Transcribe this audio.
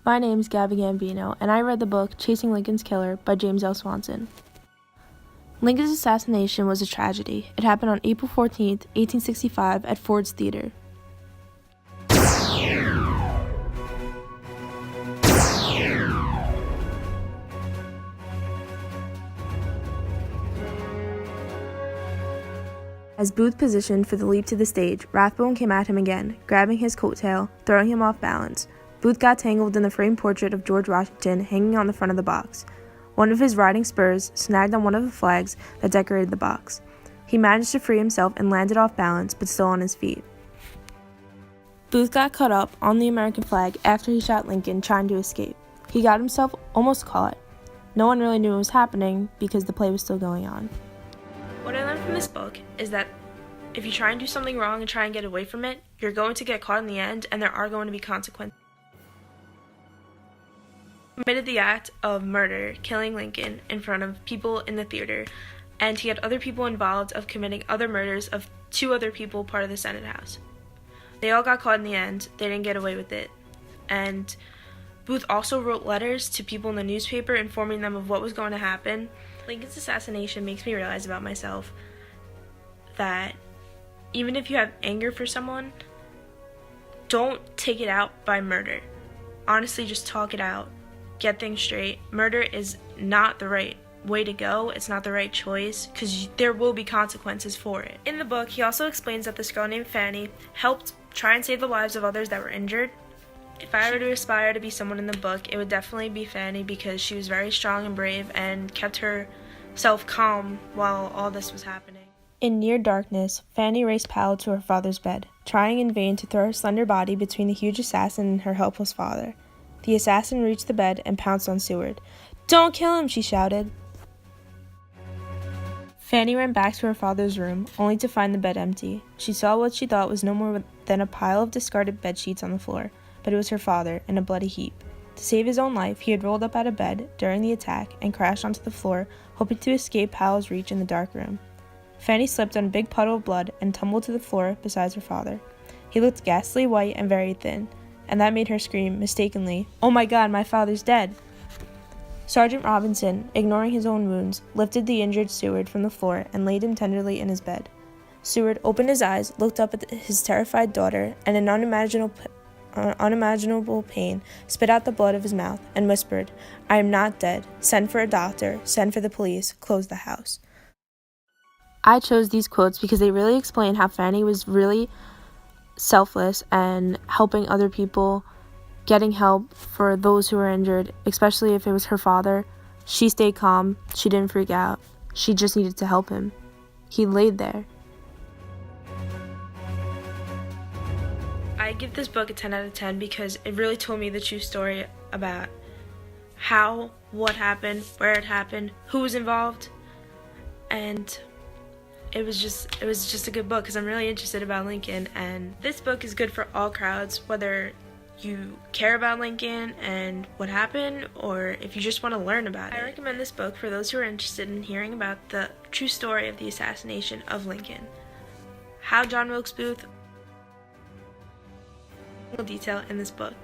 My name's Gabby Gambino, and I read the book Chasing Lincoln's Killer by James L. Swanson. Lincoln's assassination was a tragedy. It happened on April 14, 1865, at Ford's Theater. As Booth positioned for the leap to the stage, Rathbone came at him again, grabbing his coattail, throwing him off balance. Booth got tangled in the framed portrait of George Washington hanging on the front of the box. One of his riding spurs snagged on one of the flags that decorated the box. He managed to free himself and landed off balance, but still on his feet. Booth got caught up on the American flag after he shot Lincoln trying to escape. He got himself almost caught. No one really knew what was happening because the play was still going on. What I learned from this book is that if you try and do something wrong and try and get away from it, you're going to get caught in the end, and there are going to be consequences. He committed the act of murder, killing Lincoln in front of people in the theater, and he had other people involved of committing other murders of two other people part of the Senate House. They all got caught in the end. They didn't get away with it. And Booth also wrote letters to people in the newspaper informing them of what was going to happen. Lincoln's assassination makes me realize about myself that even if you have anger for someone, don't take it out by murder. Honestly, just talk it out. Get things straight. Murder is not the right way to go. It's not the right choice because there will be consequences for it. In the book, he also explains that this girl named Fanny helped try and save the lives of others that were injured. If I were to aspire to be someone in the book, it would definitely be Fanny because she was very strong and brave and kept herself calm while all this was happening. In near darkness, Fanny raced Powell to her father's bed, trying in vain to throw her slender body between the huge assassin and her helpless father. The assassin reached the bed and pounced on Seward. "Don't kill him!" she shouted. Fanny ran back to her father's room, only to find the bed empty. She saw what she thought was no more than a pile of discarded bed sheets on the floor, but it was her father, in a bloody heap. To save his own life, he had rolled up out of bed during the attack and crashed onto the floor, hoping to escape Powell's reach in the dark room. Fanny slipped on a big puddle of blood and tumbled to the floor beside her father. He looked ghastly white and very thin, and that made her scream, mistakenly, "Oh my God, my father's dead!" Sergeant Robinson, ignoring his own wounds, lifted the injured Seward from the floor and laid him tenderly in his bed. Seward opened his eyes, looked up at his terrified daughter, and in unimaginable pain spit out the blood of his mouth and whispered, "I am not dead. Send for a doctor. Send for the police. Close the house." I chose these quotes because they really explain how Fanny was really selfless and helping other people, getting help for those who were injured, especially if it was her father. She stayed calm. She didn't freak out. She just needed to help him. He laid there. I give this book a 10 out of 10 because it really told me the true story about how, what happened, where it happened, who was involved, and it was just a good book because I'm really interested about Lincoln, and this book is good for all crowds, whether you care about Lincoln and what happened or if you just want to learn about it. I recommend this book for those who are interested in hearing about the true story of the assassination of Lincoln. How John Wilkes Booth, detail in this book.